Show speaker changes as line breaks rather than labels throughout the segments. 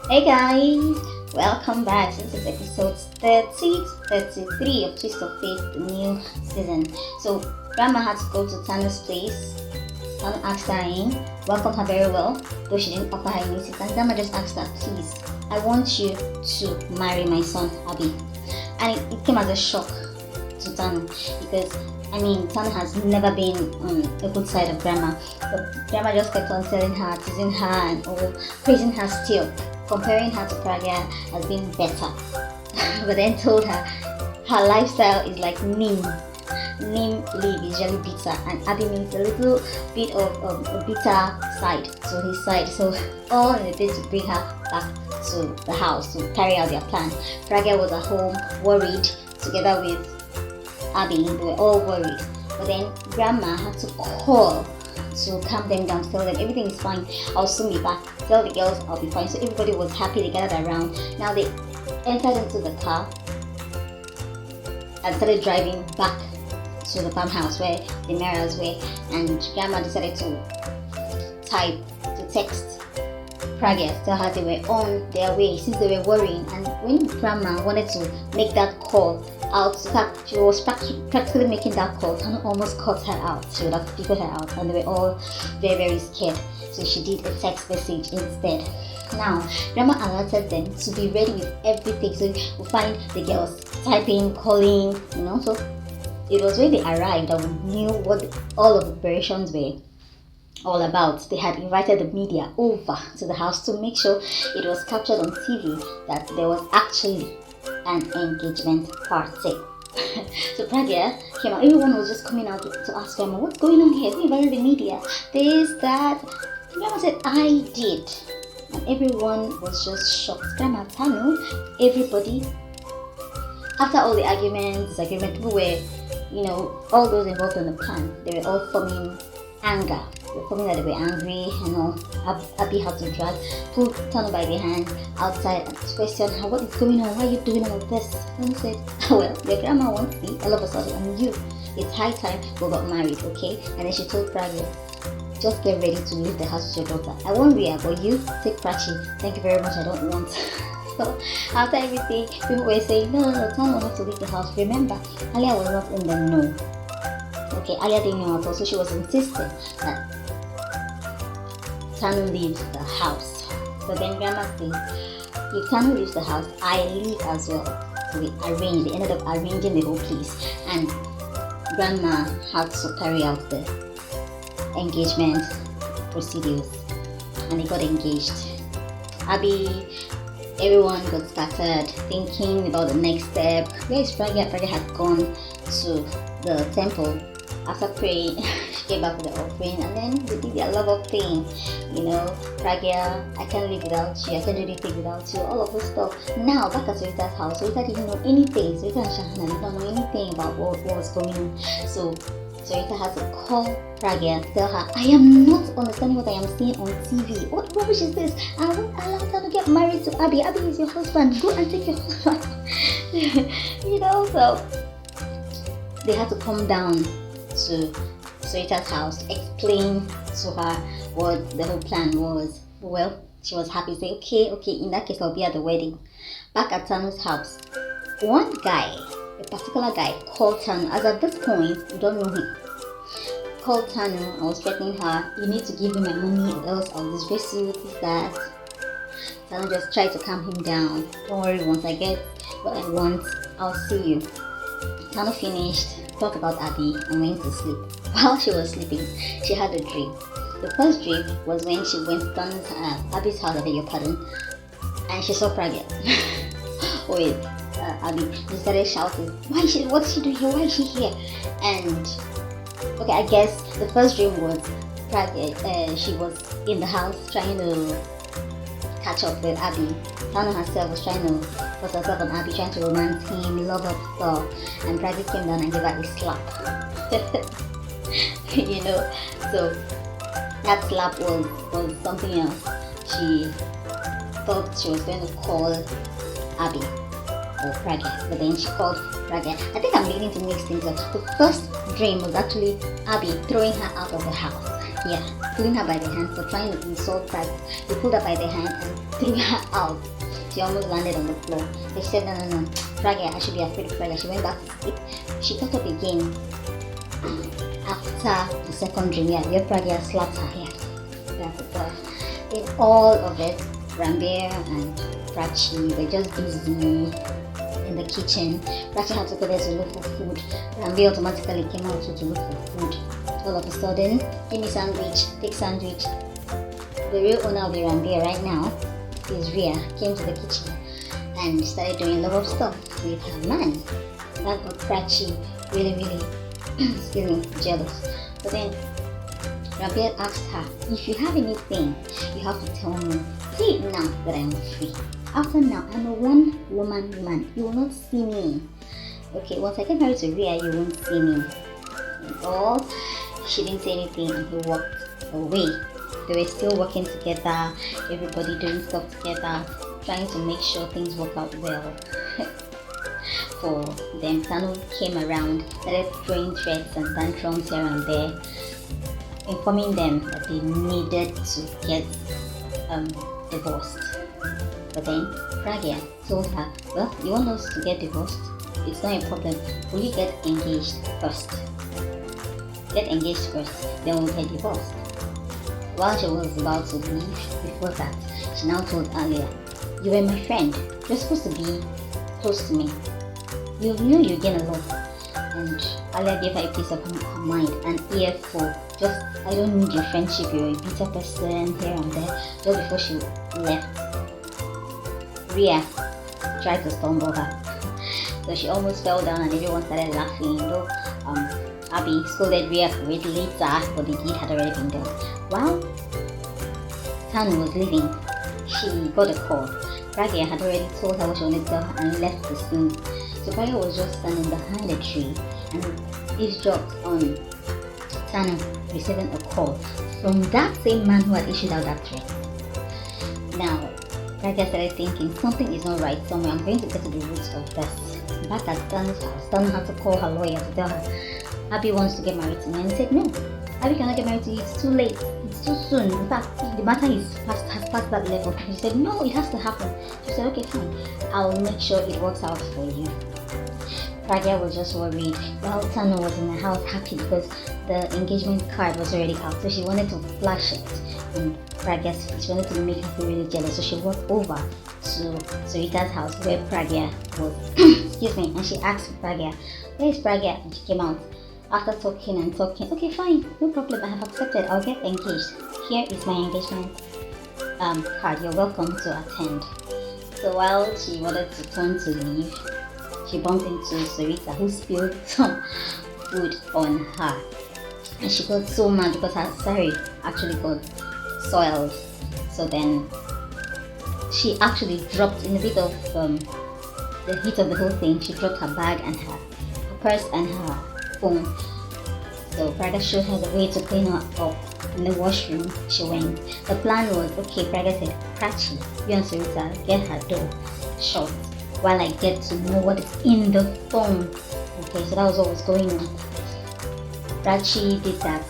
Hey guys, welcome back. This is episode 33 of Twist of Fate, the new season. So, Grandma had to go to Tanu's place. Tanu asked her in, welcomed her very well, though she didn't offer her any seat. And Grandma just asked her, please, I want you to marry my son, Abhi. And it came as a shock to Tanu because Tanu has never been on the good side of Grandma. But Grandma just kept on telling her, teasing her, and all, praising her still, comparing her to Pragya as being better. But then told her her lifestyle is like neem. Neem leaf is usually bitter, and Abhi means a little bit of a bitter side to his side. So all in a bid to bring her back to the house to carry out their plan. Pragya was at home, worried, together with Abhi. They were all worried. But then Grandma had to call to calm them down, to tell them everything is fine, I'll soon be back, tell the girls I'll be fine. So everybody was happy, they gathered around. Now they entered into the car and started driving back to the farmhouse where the mirrors were, and Grandma decided to text Pragya, tell her they were on their way since they were worrying. And when Grandma wanted to make that call out, she was practically making that call, Tanu almost cut her out. She would have figured her out, and they were all very, very scared. So she did a text message instead. Now, Grandma alerted them to be ready with everything. So we find the girls typing, calling, So it was when they arrived that we knew what all of the operations were all about. They had invited the media over to the house to make sure it was captured on TV that there was actually an engagement party. So Pragya came out. Everyone was just coming out to ask Grandma, what's going on here? Who invited the media? This, that. Grandma said, I did. And everyone was just shocked. Grandma, Tanu, everybody. After all the arguments, disagreement, people were, all those involved in the plan, they were all forming anger. They were forming that they were angry, Abhi had to pull Tanu by the hand outside and question her, what is going on? Why are you doing all of this? Tanu said, well, your grandma wants me all of a sudden, and you. It's high time we got married, okay? And then she told Pragya, just get ready to leave the house with your daughter. I won't react, but you take Prachi. Thank you very much, I don't want. So after everything, people were saying, no, Tanu will have to leave the house. Remember, Alia was not in the know. Okay, Alia didn't know at all, so she was insisting that Tanu leaves the house. So then Grandma said, if Tanu leaves the house, I leave as well. So they ended up arranging the whole place, and Grandma had to carry out the engagement procedures, and they got engaged. Abhi, everyone got scattered, thinking about the next step. Where is Pragya? Pragya had gone to the temple. After praying, she came back with the offering, and then they did their love thing. Pragya, I can't live without you, I can't do anything without you, all of this stuff. Now, back at Sarita's house, Sarita didn't know anything. Sarita and Shahana did not know anything about what was going on. So Sarita had to call Pragya and tell her, I am not understanding what I am seeing on TV. What rubbish is this? I won't allow her to get married to Abhi. Abhi is your husband. Go and take your husband. So they had to come down to Sarita's house, explain to her what the whole plan was. Well, she was happy, say, okay, in that case I'll be at the wedding. Back at Tanu's house, one guy, a particular guy, called Tanu, as at this point, we don't know him, called Tanu and was threatening her, you need to give me my money or else I'll disgrace you, this, that. Tanu just tried to calm him down. Don't worry, once I get what I want, I'll see you. Tanu finished, talked about Abhi, and went to sleep. While she was sleeping, she had a dream. The first dream was when she went to Abhi's house, I beg your pardon, and she saw Pragya with Abhi. She started shouting, what's she doing here? Why is she here? And okay, I guess the first dream was Pragya, she was in the house trying to catch up with Abhi. Tanu herself was trying to put herself on Abhi, trying to romance him, love her stuff, and Pragya came down and gave her a slap. So that slap was something else. She thought she was going to call Abhi or Pragya, but then she called Pragya. I think I'm beginning to mix things up. The first dream was actually Abhi throwing her out of the house. pulling her by the hand for trying to insult her. He pulled her by the hand and threw her out. She almost landed on the floor. They said, no, Pragya, I should be afraid of Pragya. She went back to sleep. She got up again after the second dream. Where Pragya slapped her hair. In all of it, Ranbir and Prachi were just busy in the kitchen. Prachi had to go there to look for food. Ranbir automatically came out to look for food. All of a sudden, give me sandwich, take sandwich. The real owner of the Ranbir right now is Ria, came to the kitchen and started doing a lot of stuff with her man. That got Prachi really excuse me, jealous. But then Ranbir asked her, if you have anything, you have to tell me. Say it now that I'm free. After now, I'm a one-woman man. You will not see me. Okay, once I get married to Ria, you won't see me. And all, she didn't say anything and he walked away. They were still working together, everybody doing stuff together, trying to make sure things work out well for them. Tanu came around, started throwing threats and tantrums here and there, informing them that they needed to get divorced. But then Pragya told her, well, you want us to get divorced? It's not a problem. Will you get engaged first? Get engaged first, then we'll get divorced. While she was about to leave, before that, she now told Alia, you were my friend. You're supposed to be close to me. You knew you gain a lot. And Alia gave her a piece of her mind, an earful. Just, I don't need your friendship, you're a bitter person, here and there. Just before she left, Ria tried to stumble her. So she almost fell down and everyone started laughing. Though Abhi scolded Ria for it later, but the deed had already been done. While Tanu was leaving, she got a call. Pragya had already told her what she wanted to tell her and left the scene. So Pragya was just standing behind a tree and eavesdropped on Tanu receiving a call from that same man who had issued out that threat. Now, Pragya started thinking something is not right somewhere. I'm going to get to the roots of this. Back at Tanu's house, Tanu had to call her lawyer to tell her Abhi wants to get married to me, and he said no. Abhi cannot get married to you. It's too late. It's too soon. In fact, the matter has passed that level. She said no, it has to happen. She said okay, fine. I'll make sure it works out for you. Pragya was just worried. While Tanu was in the house happy because the engagement card was already out, so she wanted to flash it in Pragya's face. She wanted to make her feel really jealous, so she walked over to Sarita's house where Pragya was. Excuse me, and she asked Pragya, where is Pragya? And she came out. After talking and talking, okay, fine, no problem, I have accepted, I'll get engaged. Here is my engagement card, you're welcome to attend. So while she wanted to turn to leave, she bumped into Sarita, who spilled some food on her. And she got so mad because her sari actually got soiled. So then she actually dropped, in a bit of the heat of the whole thing, she dropped her bag and her purse and her phone. So Pragya showed her the way to clean her up. In the washroom, she went. The plan was, okay, Pragya said, Prachi, you and Sarita get her door shut while I get to know what is in the phone. Okay, so that was what was going on. Prachi did that.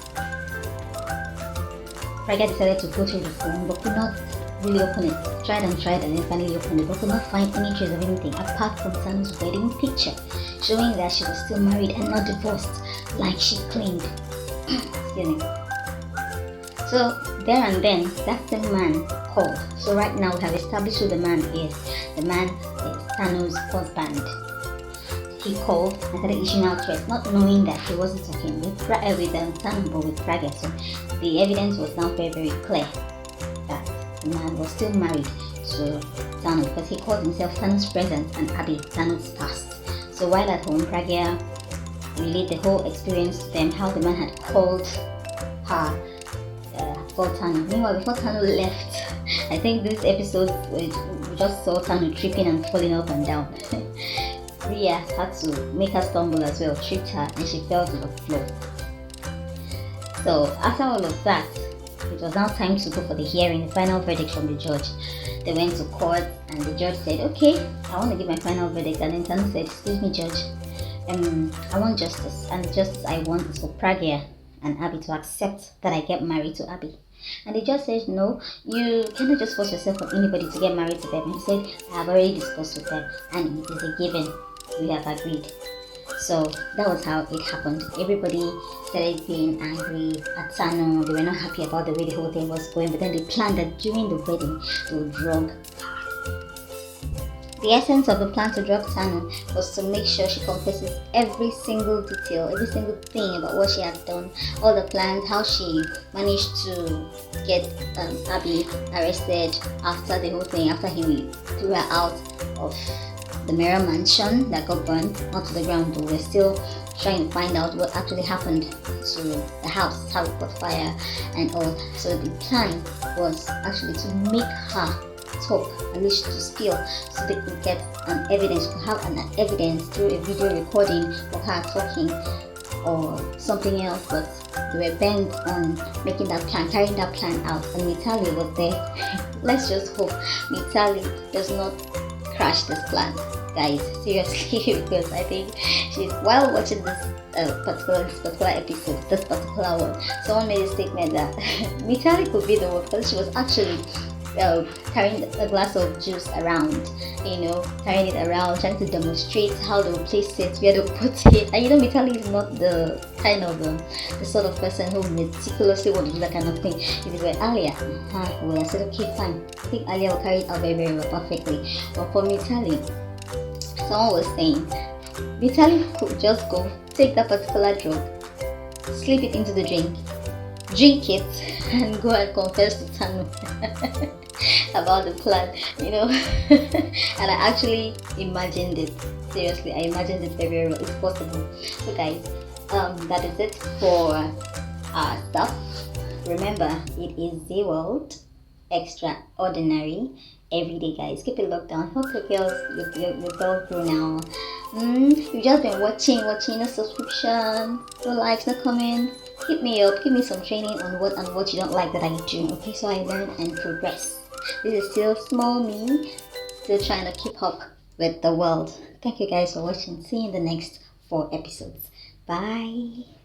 Pragya decided to go through the phone but could not really open it. Tried and then finally opened it but could not find any trace of anything apart from Tanu's wedding picture, showing that she was still married and not divorced like she claimed. Excuse me. So there and then, that same man called. So right now we have established who the man is. The man is Tanu's husband. He called and started issuing out threats, not knowing that he wasn't talking with Tanu but with Pragya. So the evidence was now very clear that the man was still married to Tanu because he called himself Tanu's present and Abhi Tanu's past. So while at home, Pragya relayed the whole experience to them, how the man had called her, called Tanu. Meanwhile, before Tanu left, I think this episode we just saw Tanu tripping and falling up and down. Ria had to make her stumble as well, tripped her, and she fell to the floor. So after all of that, it was now time to go for the hearing, the final verdict from the judge. They went to court and the judge said, okay, I want to give my final verdict. And then Tanu said, excuse me, judge, I want justice, and the justice I want is for Pragya and Abhi to accept that I get married to Abhi. And they just said, no, you cannot just force yourself on anybody to get married to them. And he said, I have already discussed with them and it is a given. We have agreed. So that was how it happened. Everybody started being angry at Tanu. They were not happy about the way the whole thing was going, but then they planned that during the wedding they would drug her. The essence of the plan to drug Tanu was to make sure she confesses every single detail, every single thing about what she had done, all the plans, how she managed to get Abhi arrested after the whole thing, after he threw her out of the Mirror Mansion that got burned onto the ground. But we're still trying to find out what actually happened to the house, how it caught fire and all. So the plan was actually to make her talk, at least to spill, so they could get an evidence, to have an evidence through a video recording of her talking or something else. But they were bent on making that plan, carrying that plan out, and Mitali was there. Let's just hope Mitali does not crash this plan, guys, seriously, because I think she's, while watching this particular episode, this particular one, someone made a statement that Mitali could be the one, because she was actually carrying a glass of juice around, carrying it around, trying to demonstrate how they will place it, where to put it. And Mitali is not the kind of the sort of person who meticulously want to do that kind of thing. If it were Alia, well, I said, okay, fine. I think Alia will carry it out very, very well, perfectly. But for Mitali, someone was saying Mitali could just go take that particular drug, slip it into the drink it, and go and confess to Tanu about the plan, and I actually imagined it. Seriously, I imagined it very, very well. It's possible. So guys, that is it for our stuff. Remember, it is the world extraordinary every day, guys. Keep it locked down. Hope your girls, your girl through now. You've just been watching, no subscription, no likes, no comments. Hit me up, give me some training on what you don't like that I do, okay, so I learn and progress. This is still small me, still trying to keep up with the world. Thank you guys for watching. See you in the next 4 episodes. Bye.